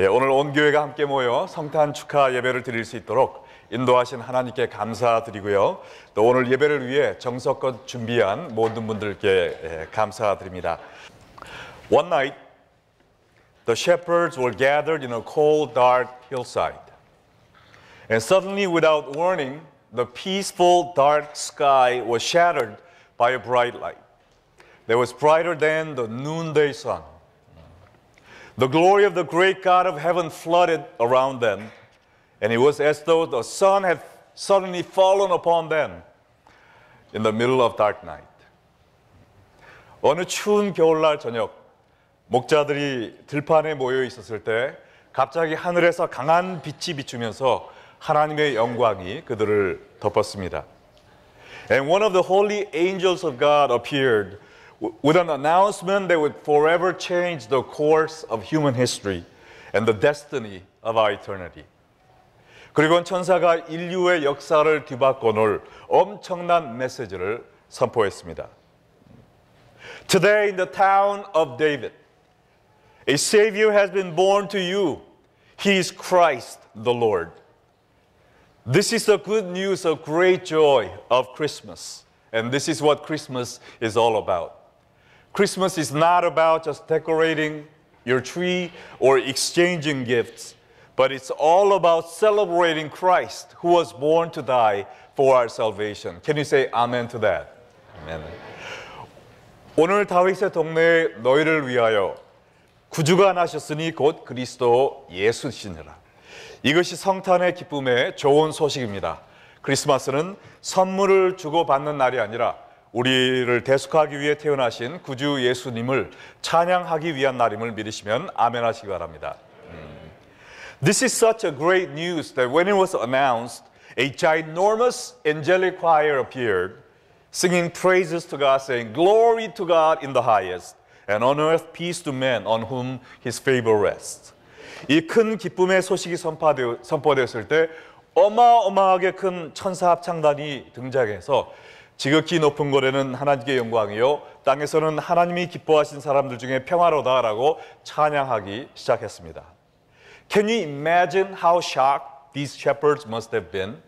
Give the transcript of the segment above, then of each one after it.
오늘 온 교회가 함께 모여 성탄 축하 예배를 드릴 수 있도록 인도하신 하나님께 감사드리고요. 또 오늘 예배를 위해 정성껏 준비한 모든 분들께 감사드립니다. One night, the shepherds were gathered in a cold, dark hillside. And suddenly, without warning, the peaceful, dark sky was shattered by a bright light that was brighter than the noonday sun. The glory of the great God of heaven flooded around them, and it was as though the sun had suddenly fallen upon them in the middle of dark night. 어느 추운 겨울날 저녁, 목자들이 들판에 모여 있었을 때 갑자기 하늘에서 강한 빛이 비추면서 하나님의 영광이 그들을 덮었습니다. And one of the holy angels of God appeared with an announcement that would forever change the course of human history and the destiny of our eternity. 그리고 천사가 인류의 역사를 뒤바꿔 놓을 엄청난 메시지를 선포했습니다. Today in the town of David, a Savior has been born to you. He is Christ the Lord. This is the good news of great joy of Christmas. And this is what Christmas is all about. Christmas is not about just decorating your tree or exchanging gifts, but it's all about celebrating Christ who was born to die for our salvation. Can you say amen to that? Amen. 오늘 다윗의 동네에 너희를 위하여 구주가 나셨으니 곧 그리스도 예수시니라. 이것이 성탄의 기쁨의 좋은 소식입니다. 크리스마스는 선물을 주고받는 날이 아니라 우리를 대속하기 위해 태어나신 구주 예수님을 찬양하기 위한 날임을 믿으시면 아멘 하시기 바랍니다. This is such a great news that when it was announced, a ginormous angelic choir appeared, singing praises to God, saying, Glory to God in the highest, and on earth peace to men on whom his favor rests. 이 큰 기쁨의 소식이 선포되었을 때 어마어마하게 큰 천사 합창단이 등장해서 지극히 높은 곳에는 하나님께 영광이요 땅에서는 하나님이 기뻐하신 사람들 중에 평화로다라고 찬양하기 시작했습니다. Can you imagine how shocked these shepherds must have been?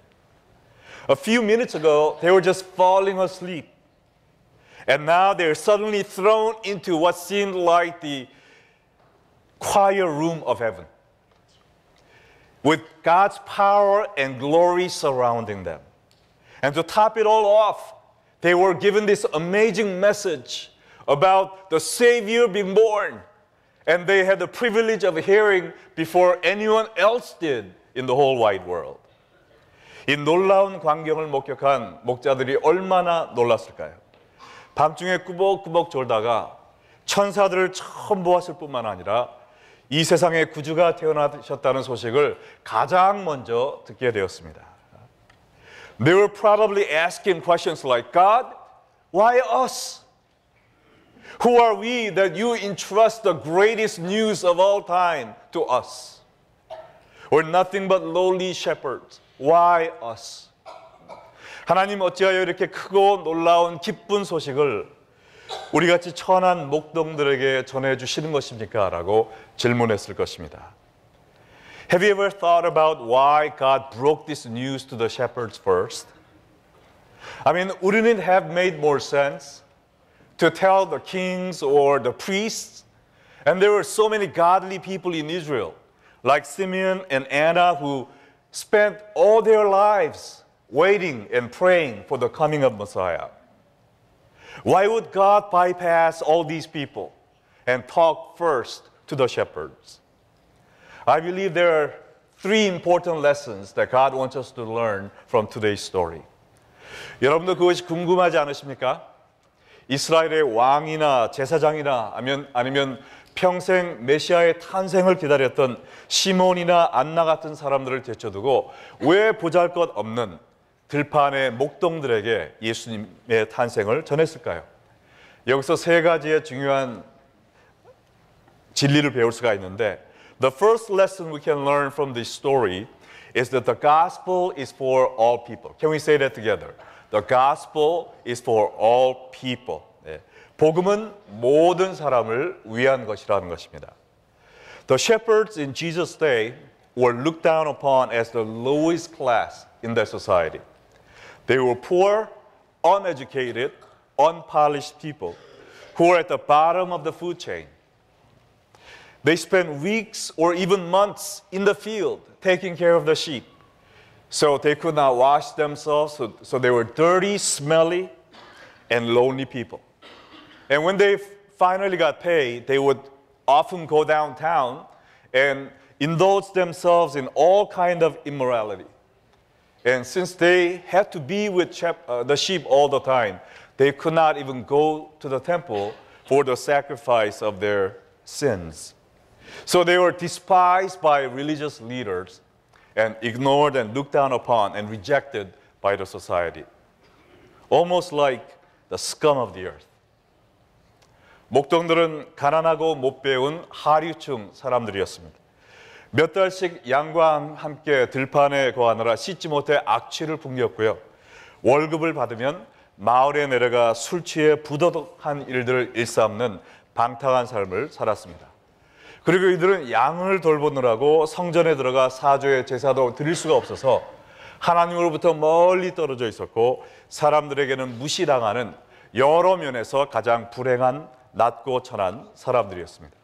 A few minutes ago, they were just falling asleep. And now they're suddenly thrown into what seemed like the choir room of heaven, with God's power and glory surrounding them. And to top it all off, they were given this amazing message about the Savior being born. And they had the privilege of hearing before anyone else did in the whole wide world. 이 놀라운 광경을 목격한 목자들이 얼마나 놀랐을까요? 밤중에 꾸벅꾸벅 졸다가 천사들을 처음 보았을 뿐만 아니라 이 세상에 구주가 태어나셨다는 소식을 가장 먼저 듣게 되었습니다. They were probably asking questions like, God, why us? Who are we that you entrust the greatest news of all time to us? We're nothing but lowly shepherds. Why us? 하나님 어찌하여 이렇게 크고 놀라운 기쁜 소식을 우리같이 천한 목동들에게 전해주시는 것입니까? 라고 질문했을 것입니다. Have you ever thought about why God broke this news to the shepherds first? I mean, wouldn't it have made more sense to tell the kings or the priests? And there were so many godly people in Israel, like Simeon and Anna, who spent all their lives waiting and praying for the coming of Messiah. Why would God bypass all these people and talk first to the shepherds? I believe there are three important lessons that God wants us to learn from today's story. 여러분도 그것이 궁금하지 않으십니까? 이스라엘의 왕이나 제사장이나 아니면 평생 메시아의 탄생을 기다렸던 시몬이나 안나 같은 사람들을 제쳐두고 왜 보잘것없는 들판의 목동들에게 예수님의 탄생을 전했을까요? 여기서 세 가지의 중요한 진리를 배울 수가 있는데 The first lesson we can learn from this story is that the gospel is for all people. Can we say that together? The gospel is for all people. 복음은 모든 사람을 위한 것이라는 것입니다. The shepherds in Jesus' day were looked down upon as the lowest class in their society. They were poor, uneducated, unpolished people who were at the bottom of the food chain. They spent weeks or even months in the field taking care of the sheep. So they could not wash themselves, so they were dirty, smelly, and lonely people. And when they finally got paid, they would often go downtown and indulge themselves in all kind of immorality. And since they had to be with the sheep all the time, they could not even go to the temple for the sacrifice of their sins. So they were despised by religious leaders and ignored and looked down upon and rejected by the society. Almost like the scum of the earth. 목동들은 가난하고 못 배운 하류층 사람들이었습니다. 몇 달씩 양과 함께 들판에 거하느라 씻지 못해 악취를 풍겼고요. 월급을 받으면 마을에 내려가 술 취해 부도덕한 일들을 일삼는 방탕한 삶을 살았습니다. 그리고 이들은 양을 돌보느라고 성전에 들어가 사죄의 제사도 드릴 수가 없어서 하나님으로부터 멀리 떨어져 있었고 사람들에게는 무시당하는 여러 면에서 가장 불행한 낮고 천한 사람들이었습니다.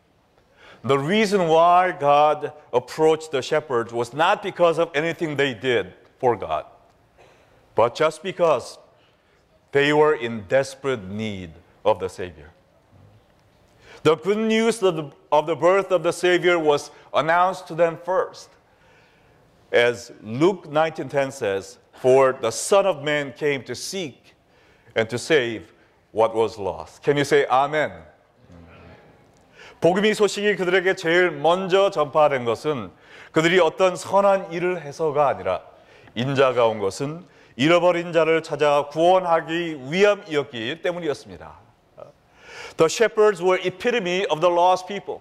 The reason why God approached the shepherds was not because of anything they did for God, but just because they were in desperate need of the Savior. The good news of the birth of the Savior was announced to them first. As Luke 19:10 says, "For the Son of Man came to seek and to save what was lost." Can you say Amen? 복음의 소식이 그들에게 제일 먼저 전파된 것은 그들이 어떤 선한 일을 해서가 아니라 인자가 온 것은 잃어버린 자를 찾아 구원하기 위함이었기 때문이었습니다. The shepherds were epitome of the lost people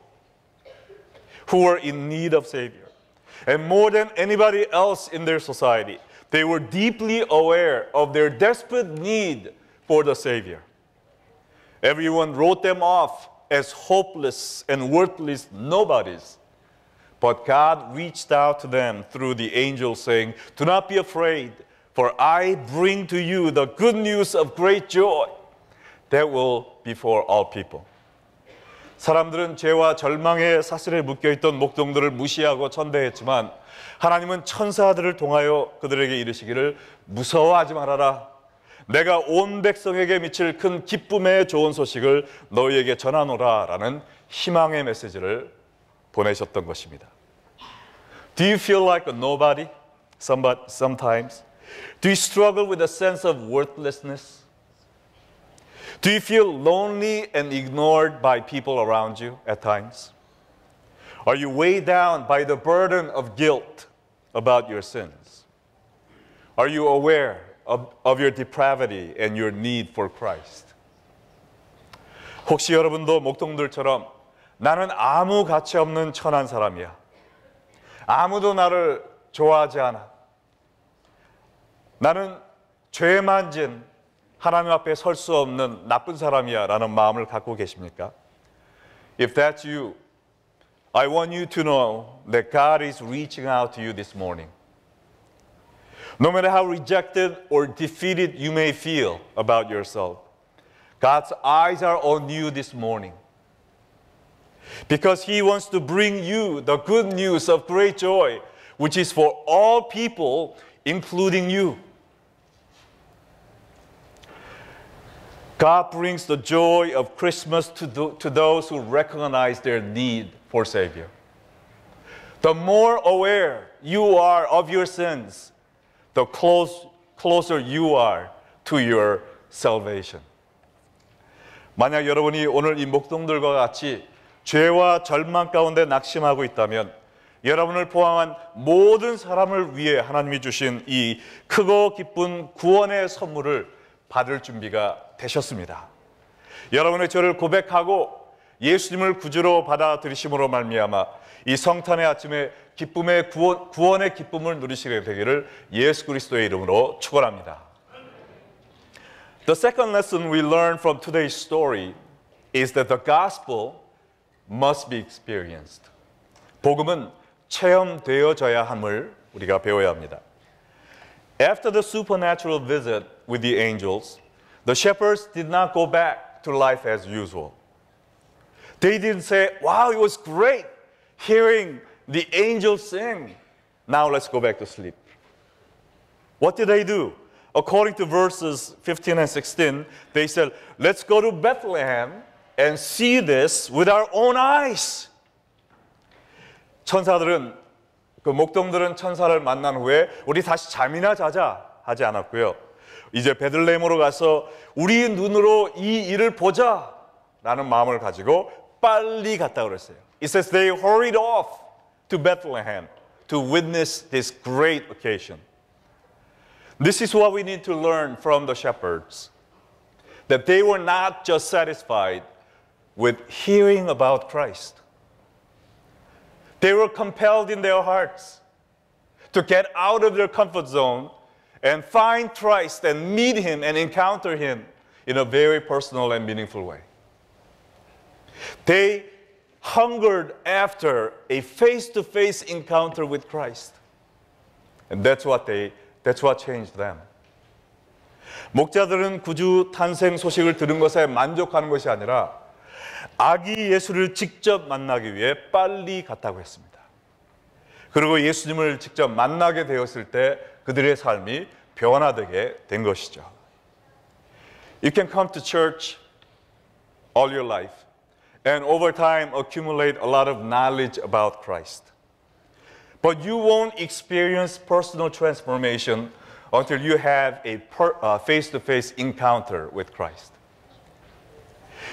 who were in need of Savior. And more than anybody else in their society, they were deeply aware of their desperate need for the Savior. Everyone wrote them off as hopeless and worthless nobodies. But God reached out to them through the angel saying, "Do not be afraid, for I bring to you the good news of great joy that will be for all people." 사람들은 죄와 절망의 사슬에 묶여있던 목동들을 무시하고 천대했지만 하나님은 천사들을 통하여 그들에게 이르시기를 무서워하지 말아라. 내가 온 백성에게 미칠 큰 기쁨의 좋은 소식을 너희에게 전하노라 라는 희망의 메시지를 보내셨던 것입니다. Do you feel like a nobody sometimes? Do you struggle with a sense of worthlessness? Do you feel lonely and ignored by people around you at times? Are you weighed down by the burden of guilt about your sins? Are you aware of your depravity and your need for Christ? 혹시 여러분도 목동들처럼 나는 아무 가치 없는 천한 사람이야. 아무도 나를 좋아하지 않아. 나는 죄만 진 하나님 앞에 설 수 없는 나쁜 사람이야 라는 마음을 갖고 계십니까? If that's you, I want you to know that God is reaching out to you this morning. No matter how rejected or defeated you may feel about yourself, God's eyes are on you this morning. Because He wants to bring you the good news of great joy, which is for all people, including you. God brings the joy of Christmas to those who recognize their need for Savior. The more aware you are of your sins, the closer you are to your salvation. 만약 여러분이 오늘 이 목동들과 같이 죄와 절망 가운데 낙심하고 있다면 여러분을 포함한 모든 사람을 위해 하나님이 주신 이 크고 기쁜 구원의 선물을 받을 준비가 되셨습니다. 여러분의 죄를 고백하고 예수님을 구주로 받아들이심으로 말미암아 이 성탄의 아침에 기쁨의 구원의 기쁨을 누리시게 되기를 예수 그리스도의 이름으로 축원합니다. The second lesson we learn from today's story is that the gospel must be experienced. 복음은 체험되어져야 함을 우리가 배워야 합니다. After the supernatural visit with the angels, the shepherds did not go back to life as usual. They didn't say, wow, it was great hearing the angels sing. Now let's go back to sleep. What did they do? According to verses 15 and 16, they said, let's go to Bethlehem and see this with our own eyes. 천사들은, 그 목동들은 천사를 만난 후에 우리 다시 잠이나 자자 하지 않았고요. 이제 베들레헴으로 가서 우리 눈으로 이 일을 보자 라는 마음을 가지고 빨리 갔다 그랬어요. It says they hurried off to Bethlehem to witness this great occasion. This is what we need to learn from the shepherds. That they were not just satisfied with hearing about Christ. They were compelled in their hearts to get out of their comfort zone and find Christ and meet Him and encounter Him in a very personal and meaningful way. They hungered after a face-to-face encounter with Christ. And that's what changed them. 목자들은 구주 탄생 소식을 들은 것에 만족하는 것이 아니라 아기 예수를 직접 만나기 위해 빨리 갔다고 했습니다. 그리고 예수님을 직접 만나게 되었을 때 그들의 삶이 변화되게 된 것이죠. You can come to church all your life and over time accumulate a lot of knowledge about Christ. But you won't experience personal transformation until you have a face-to-face encounter with Christ.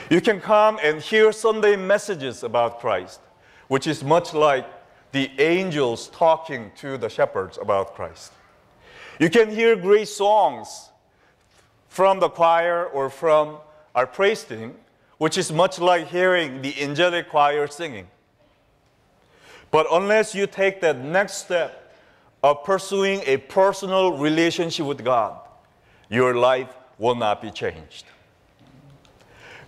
You can come and hear Sunday messages about Christ, which is much like the angels talking to the shepherds about Christ. You can hear great songs from the choir or from our praise team, which is much like hearing the angelic choir singing. But unless you take that next step of pursuing a personal relationship with God, your life will not be changed.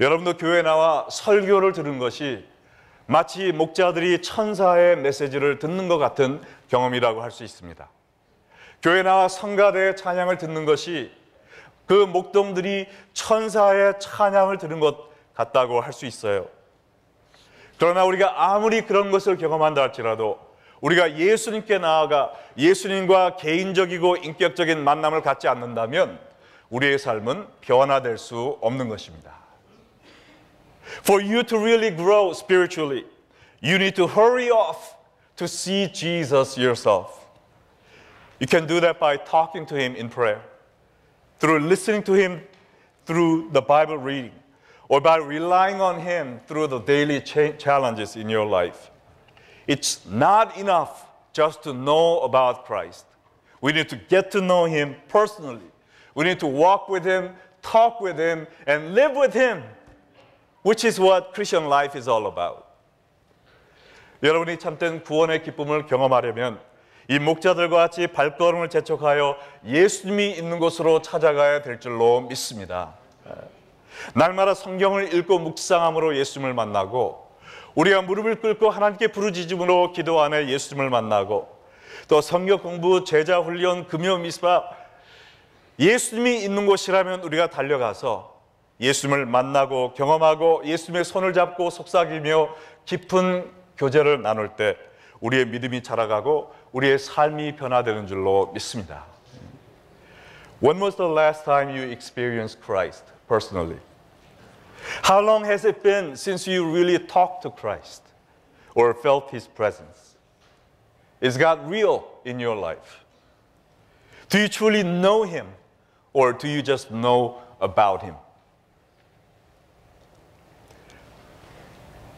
여러분도 교회에 나와 설교를 들은 것이 마치 목자들이 천사의 메시지를 듣는 것 같은 경험이라고 할 수 있습니다. 교회에 나와 성가대의 찬양을 듣는 것이 그 목동들이 천사의 찬양을 들은 것 같다고 할 수 있어요. 그러나 우리가 아무리 그런 것을 경험한다 할지라도 우리가 예수님께 나아가 예수님과 개인적이고 인격적인 만남을 갖지 않는다면 우리의 삶은 변화될 수 없는 것입니다. For you to really grow spiritually, you need to hurry off to see Jesus yourself. You can do that by talking to Him in prayer, through listening to Him through the Bible reading, or by relying on Him through the daily challenges in your life. It's not enough just to know about Christ. We need to get to know Him personally. We need to walk with Him, talk with Him, and live with Him, which is what Christian life is all about. 여러분이 참된 구원의 기쁨을 경험하려면 이 목자들과 같이 발걸음을 재촉하여 예수님이 있는 곳으로 찾아가야 될 줄로 믿습니다. 날마다 성경을 읽고 묵상함으로 예수님을 만나고 우리가 무릎을 꿇고 하나님께 부르짖음으로 기도 안에 예수님을 만나고 또 성경 공부, 제자 훈련, 금요 미스바 예수님이 있는 곳이라면 우리가 달려가서 예수님을 만나고 경험하고 예수님의 손을 잡고 속삭이며 깊은 교제를 나눌 때 우리의 믿음이 자라가고 우리의 삶이 변화되는 줄로 믿습니다. When was the last time you experienced Christ personally? How long has it been since you really talked to Christ or felt His presence? Is God real in your life? Do you truly know Him or do you just know about Him?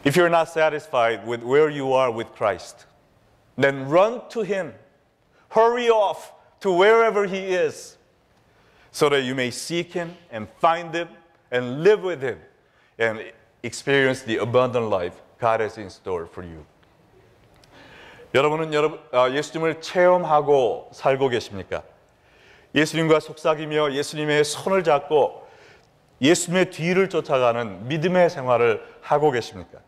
If you're not satisfied with where you are with Christ, then run to Him. Hurry off to wherever He is so that you may seek Him and find Him and live with Him and experience the abundant life God has in store for you. 여러분은 예수님을 체험하고 살고 계십니까? 예수님과 속삭이며 예수님의 손을 잡고 예수님의 뒤를 쫓아가는 믿음의 생활을 하고 계십니까?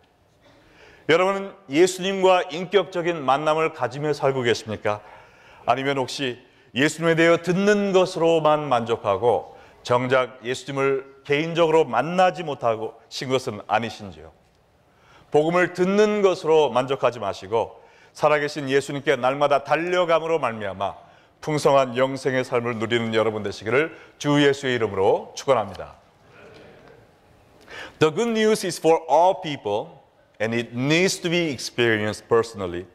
여러분은 예수님과 인격적인 만남을 가지며 살고 계십니까? 아니면 혹시 예수님에 대해 듣는 것으로만 만족하고 정작 예수님을 개인적으로 만나지 못하고 신 것은 아니신지요? 복음을 듣는 것으로 만족하지 마시고 살아계신 예수님께 날마다 달려감으로 말미암아 풍성한 영생의 삶을 누리는 여러분 되시기를 주 예수의 이름으로 축원합니다. The good news is for all people and it needs to be experienced personally.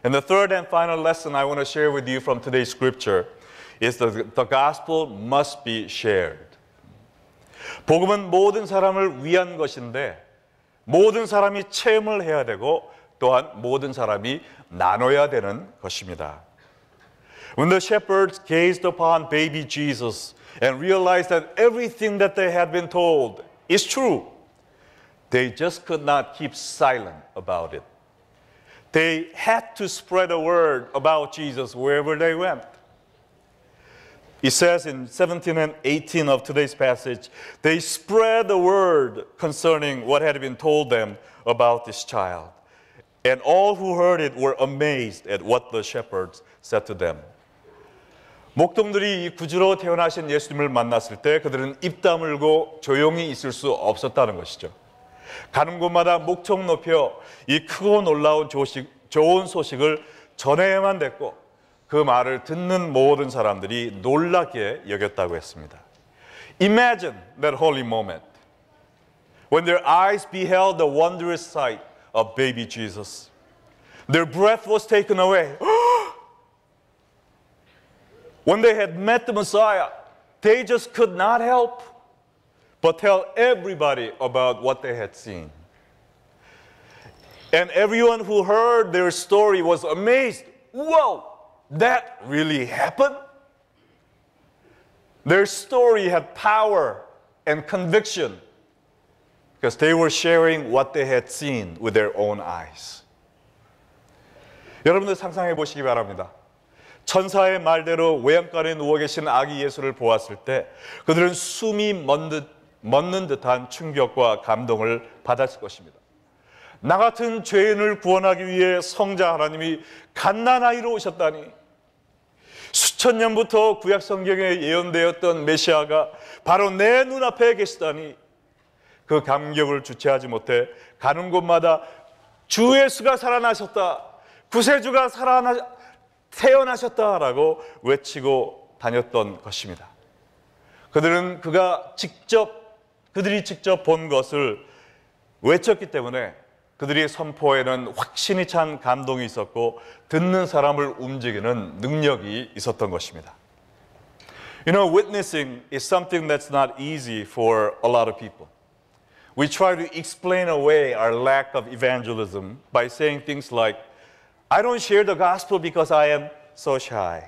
And the third and final lesson I want to share with you from today's scripture is that the gospel must be shared. 복음은 모든 사람을 위한 것인데 모든 사람이 체험을 해야 되고 또한 모든 사람이 나눠야 되는 것입니다. When the shepherds gazed upon baby Jesus and realized that everything that they had been told is true, they just could not keep silent about it. They had to spread the word about Jesus wherever they went. It says in 17 and 18 of today's passage, they spread the word concerning what had been told them about this child. And all who heard it were amazed at what the shepherds said to them. 목동들이 이 구주로 태어나신 예수님을 만났을 때 그들은 입 다물고 조용히 있을 수 없었다는 것이죠. 가는 곳마다 목청 높여 이 크고 놀라운 좋은 소식을 전해야만 됐고 그 말을 듣는 모든 사람들이 놀랍게 여겼다고 했습니다. Imagine that holy moment when their eyes beheld the wondrous sight of baby Jesus. Their breath was taken away. When they had met the Messiah, they just could not help but tell everybody about what they had seen. And everyone who heard their story was amazed. Whoa, that really happened? Their story had power and conviction because they were sharing what they had seen with their own eyes. 여러분들 상상해 보시기 바랍니다. 천사의 말대로 외양간에 누워 계신 아기 예수를 보았을 때 그들은 숨이 멎는 듯한 충격과 감동을 받았을 것입니다. 나 같은 죄인을 구원하기 위해 성자 하나님이 갓난아이로 오셨다니, 수천 년부터 구약 성경에 예언되었던 메시아가 바로 내 눈앞에 계시다니, 그 감격을 주체하지 못해 가는 곳마다 주 예수가 살아나셨다, 구세주가 태어나셨다라고 외치고 다녔던 것입니다. 그들은 그들이 직접 본 것을 외쳤기 때문에 그들의 선포에는 확신이 찬 감동이 있었고 듣는 사람을 움직이는 능력이 있었던 것입니다. You know, witnessing is something that's not easy for a lot of people. We try to explain away our lack of evangelism by saying things like, I don't share the gospel because I am so shy.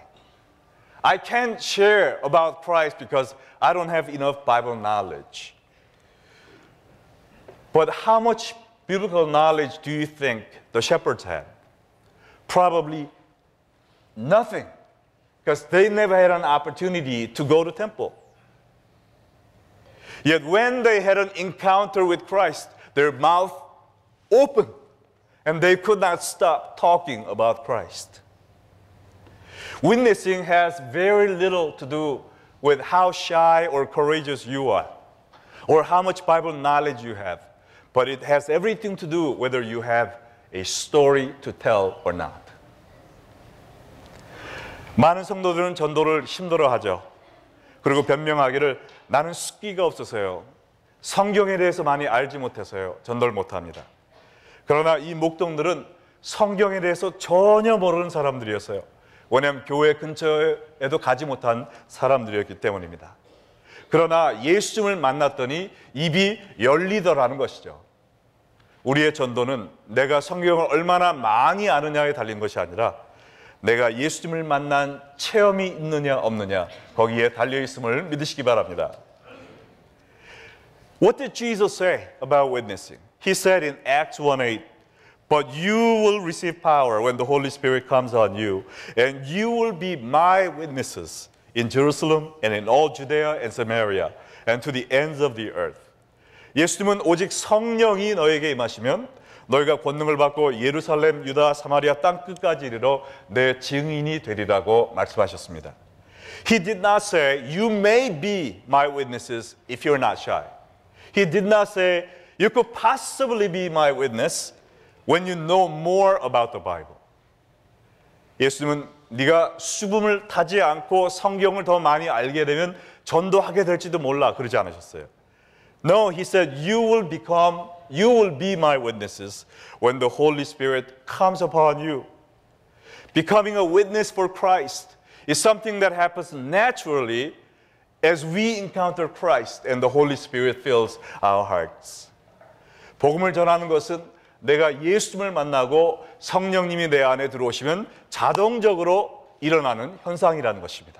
I can't share about Christ because I don't have enough Bible knowledge. But how much biblical knowledge do you think the shepherds had? Probably nothing, because they never had an opportunity to go to temple. Yet when they had an encounter with Christ, their mouth opened and they could not stop talking about Christ. Witnessing has very little to do with how shy or courageous you are or how much Bible knowledge you have, but it has everything to do whether you have a story to tell or not. 많은 성도들은 전도를 힘들어하죠. 그리고 변명하기를 나는 숫기가 없어서요, 성경에 대해서 많이 알지 못해서요, 전도를 못합니다. 그러나 이 목동들은 성경에 대해서 전혀 모르는 사람들이었어요. 왜냐하면 교회 근처에도 가지 못한 사람들이었기 때문입니다. 그러나 예수님을 만났더니 입이 열리더라는 것이죠. 우리의 전도는 내가 성경을 얼마나 많이 아느냐에 달린 것이 아니라 내가 예수님을 만난 체험이 있느냐 없느냐, 거기에 달려있음을 믿으시기 바랍니다. What did Jesus say about witnessing? He said in Acts 1:8, but you will receive power when the Holy Spirit comes on you, and you will be my witnesses in Jerusalem and in all Judea and Samaria and to the ends of the earth. 예수님은 오직 성령이 너에게 임하시면 너희가 권능을 받고 예루살렘, 유다, 사마리아 땅 끝까지 이르러 내 증인이 되리라고 말씀하셨습니다. He did not say, you may be my witnesses if you're not shy. He did not say, you could possibly be my witness when you know more about the Bible. 예수님은 네가 수분을 타지 않고 성경을 더 많이 알게 되면 전도하게 될지도 몰라 그러지 않으셨어요. No, he said, you will be my witnesses when the Holy Spirit comes upon you. Becoming a witness for Christ is something that happens naturally as we encounter Christ and the Holy Spirit fills our hearts. 복음을 전하는 것은 내가 예수님을 만나고 성령님이 내 안에 들어오시면 자동적으로 일어나는 현상이라는 것입니다.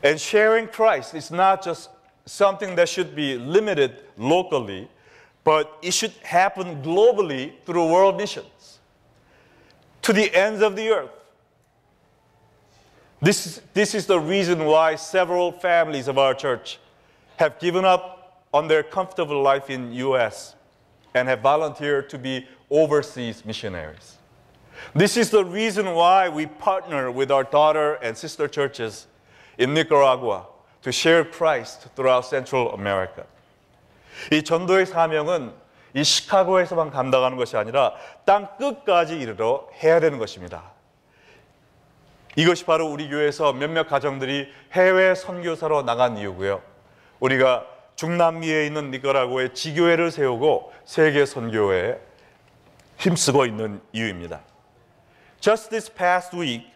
And sharing Christ is not just something that should be limited locally, but it should happen globally through world missions to the ends of the earth. This is the reason why several families of our church have given up on their comfortable life in U.S. and have volunteered to be overseas missionaries. This is the reason why we partner with our daughter and sister churches in Nicaragua to share Christ throughout Central America. 이 전도의 사명은 이 시카고에서만 감당하는 것이 아니라 땅 끝까지 이르러 해야 되는 것입니다. 이것이 바로 우리 교회에서 몇몇 가정들이 해외 선교사로 나간 이유고요. 우리가 중남미에 있는 니카라구아에 지교회를 세우고 세계 선교에 힘쓰고 있는 이유입니다. Just this past week,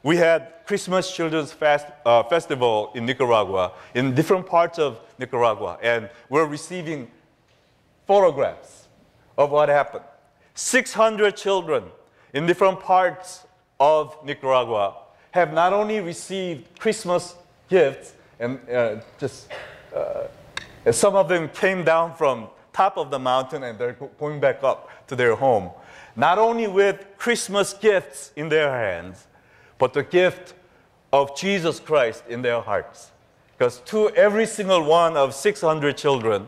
we had Christmas Children's Festival in Nicaragua, in different parts of Nicaragua, and we're receiving photographs of what happened. 600 children in different parts of Nicaragua have not only received Christmas gifts, and some of them came down from top of the mountain and they're going back up to their home, not only with Christmas gifts in their hands, but the gift of Jesus Christ in their hearts. Because to every single one of 600 children,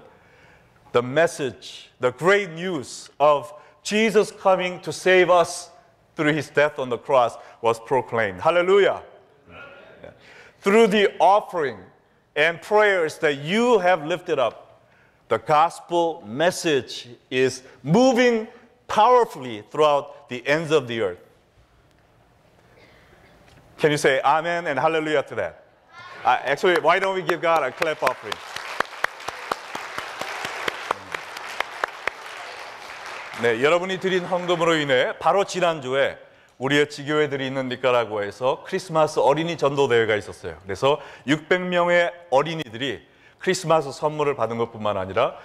the message, the great news of Jesus coming to save us through his death on the cross was proclaimed. Hallelujah. Yeah. Through the offering and prayers that you have lifted up, the gospel message is moving powerfully throughout the ends of the earth. Can you say amen and hallelujah to that? Actually, why don't we give God a clap offering? 네, 여러분이 드린 헌금으로 인해 바로 지난주에 우리의 지교회들이 있는 니카라구아에서 크리스마스 어린이 전도 대회가 있었어요. 그래서 600명의 어린이들이 크리스마스 선물을 받은 것뿐만 아니라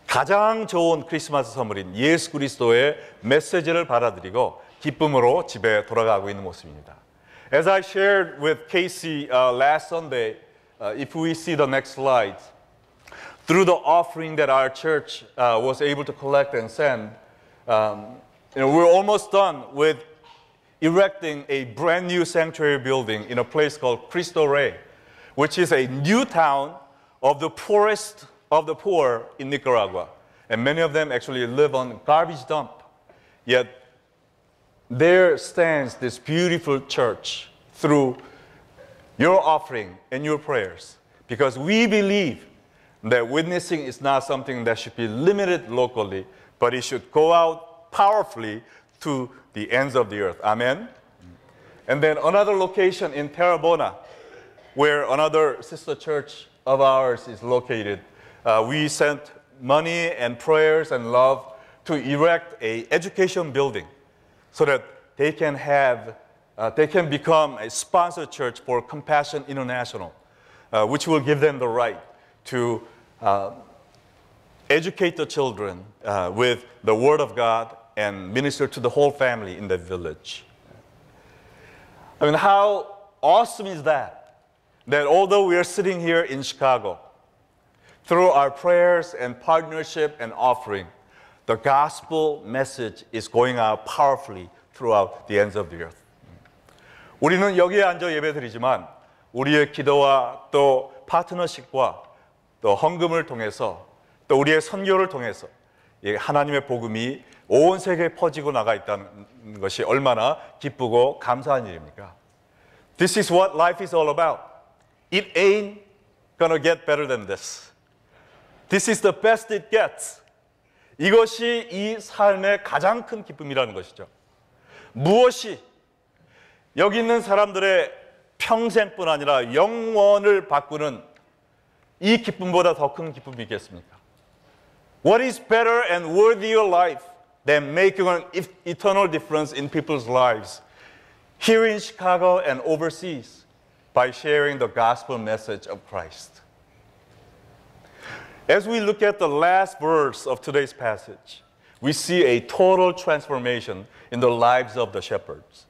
가장 좋은 크리스마스 선물인 예수 그리스도의 메시지를 받아들이고 기쁨으로 집에 돌아가고 있는 모습입니다. As I shared with Casey last Sunday, if we see the next slide, through the offering that our church was able to collect and send, we're almost done with erecting a brand new sanctuary building in a place called Cristo Rey, which is a new town of the poorest of the poor in Nicaragua. And many of them actually live on garbage dump. Yet there stands this beautiful church through your offering and your prayers, because we believe that witnessing is not something that should be limited locally, but it should go out powerfully to the ends of the earth. Amen? And then another location in Terrebonne, where another sister church of ours is located, we sent money and prayers and love to erect an education building so that they can become a sponsored church for Compassion International, which will give them the right to educate the children with the Word of God and minister to the whole family in the village. I mean, how awesome is that? That although we are sitting here in Chicago, through our prayers and partnership and offering, the gospel message is going out powerfully throughout the ends of the earth. 우리는 여기에 앉아 예배드리지만 우리의 기도와 또 파트너십과 또 헌금을 통해서 또 우리의 선교를 통해서 하나님의 복음이 온 세계에 퍼지고 나가 있다는 것이 얼마나 기쁘고 감사한 일입니까? This is what life is all about. It ain't gonna get better than this. This is the best it gets. 이것이 이 삶의 가장 큰 기쁨이라는 것이죠. 무엇이 여기 있는 사람들의 평생뿐 아니라 영원을 바꾸는 이 기쁨보다 더 큰 기쁨이 있겠습니까? What is better and worthier life than making an eternal difference in people's lives here in Chicago and overseas by sharing the gospel message of Christ? As we look at the last verse of today's passage, we see a total transformation in the lives of the shepherds.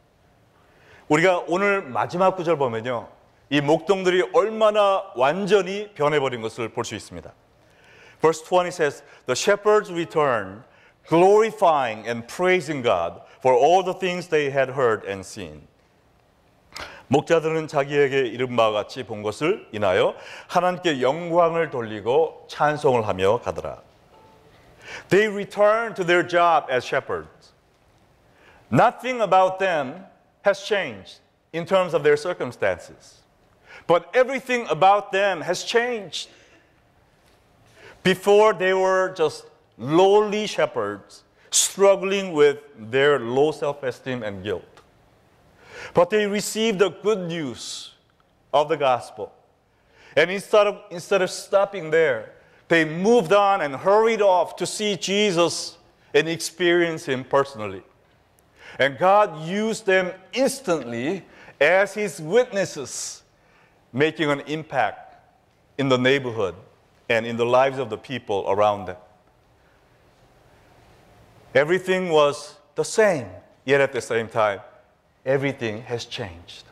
우리가 오늘 마지막 구절 보면요, 이 목동들이 얼마나 완전히 변해버린 것을 볼 수 있습니다. Verse 20 says, The shepherds returned, glorifying and praising God for all the things they had heard and seen. 목자들은 자기에게 이른 바와 같이 본 것을 인하여 하나님께 영광을 돌리고 찬송을 하며 가더라. They returned to their job as shepherds. Nothing about them has changed in terms of their circumstances. But everything about them has changed. Before they were just lowly shepherds struggling with their low self-esteem and guilt. But they received the good news of the gospel. And instead of stopping there, they moved on and hurried off to see Jesus and experience him personally. And God used them instantly as his witnesses, making an impact in the neighborhood and in the lives of the people around them. Everything was the same, yet at the same time, everything has changed.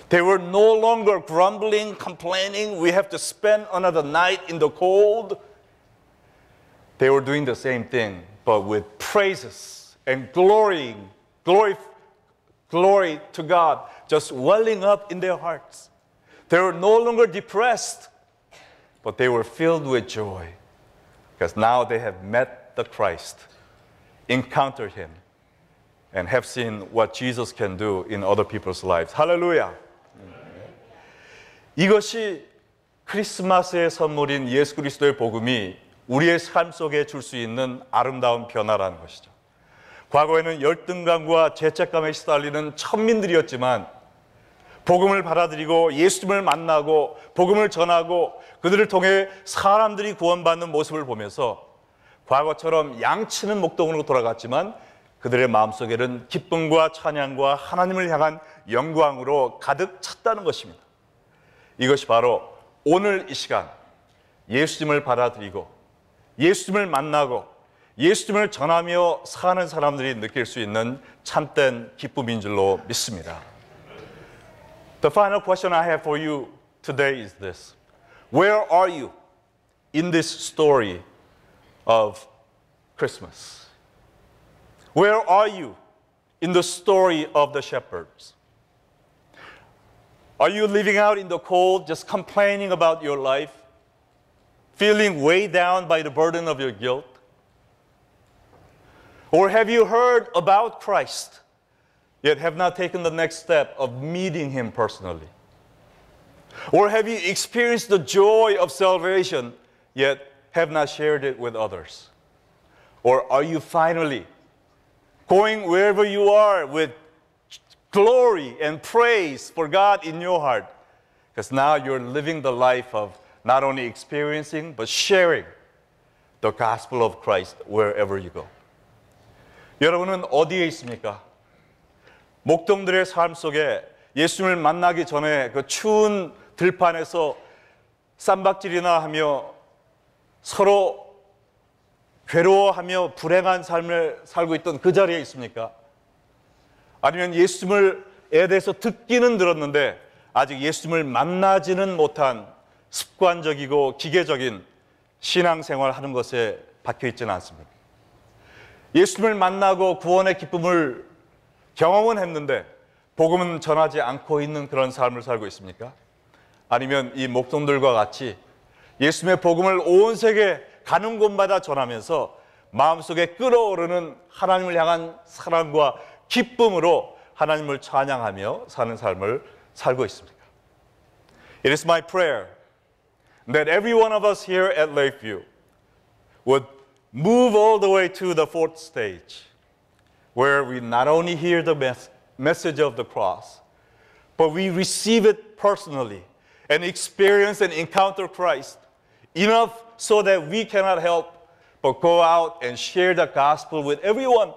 They were no longer grumbling, complaining, we have to spend another night in the cold. They were doing the same thing, but with praises and glory to God, just welling up in their hearts. They were no longer depressed, but they were filled with joy, because now they have met the Christ, encountered him, and have seen what Jesus can do in other people's lives. 할렐루야! 이것이 크리스마스의 선물인 예수 그리스도의 복음이 우리의 삶 속에 줄 수 있는 아름다운 변화라는 것이죠. 과거에는 열등감과 죄책감에 시달리는 천민들이었지만 복음을 받아들이고 예수님을 만나고 복음을 전하고 그들을 통해 사람들이 구원받는 모습을 보면서 과거처럼 양치는 목동으로 돌아갔지만 그들의 마음속에는 기쁨과 찬양과 하나님을 향한 영광으로 가득 찼다는 것입니다. 이것이 바로 오늘 이 시간 예수님을 받아들이고 예수님을 만나고 예수님을 전하며 사는 사람들이 느낄 수 있는 참된 기쁨인 줄로 믿습니다. The final question I have for you today is this. Where are you in this story of Christmas? Where are you in the story of the shepherds? Are you living out in the cold, just complaining about your life, feeling weighed down by the burden of your guilt? Or have you heard about Christ, yet have not taken the next step of meeting him personally? Or have you experienced the joy of salvation, yet have not shared it with others? Or are you finally going wherever you are with glory and praise for God in your heart? Because now you're living the life of not only experiencing, but sharing the gospel of Christ wherever you go. 여러분은 어디에 있습니까? 목동들의 삶 속에 예수님을 만나기 전에 그 추운 들판에서 쌈박질이나 하며 서로 괴로워하며 불행한 삶을 살고 있던 그 자리에 있습니까? 아니면 예수님에 대해서 듣기는 들었는데 아직 예수님을 만나지는 못한 습관적이고 기계적인 신앙생활을 하는 것에 박혀 있지는 않습니다. 예수님을 만나고 구원의 기쁨을 경험은 했는데 복음은 전하지 않고 있는 그런 삶을 살고 있습니까? 아니면 이 목동들과 같이 예수님의 복음을 온 세계에 가는 곳마다 전하면서 마음속에 끓어오르는 하나님을 향한 사랑과 기쁨으로 하나님을 찬양하며 사는 삶을 살고 있습니다. It is my prayer that every one of us here at Lakeview would move all the way to the fourth stage, where we not only hear the message of the cross, but we receive it personally and experience and encounter Christ enough so that we cannot help but go out and share the gospel with everyone,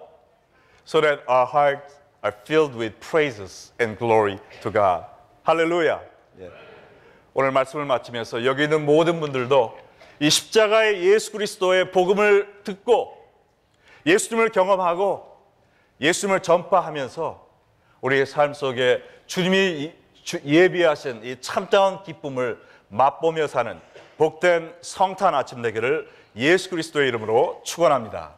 so that our hearts are filled with praises and glory to God. 할렐루야. 오늘 말씀을 마치면서 여기 있는 모든 분들도 이 십자가의 예수 그리스도의 복음을 듣고 예수님을 경험하고 예수님을 전파하면서 우리의 삶 속에 주님이 예비하신 이 참다운 기쁨을 맛보며 사는 복된 성탄 아침 되기를 예수 그리스도의 이름으로 축원합니다.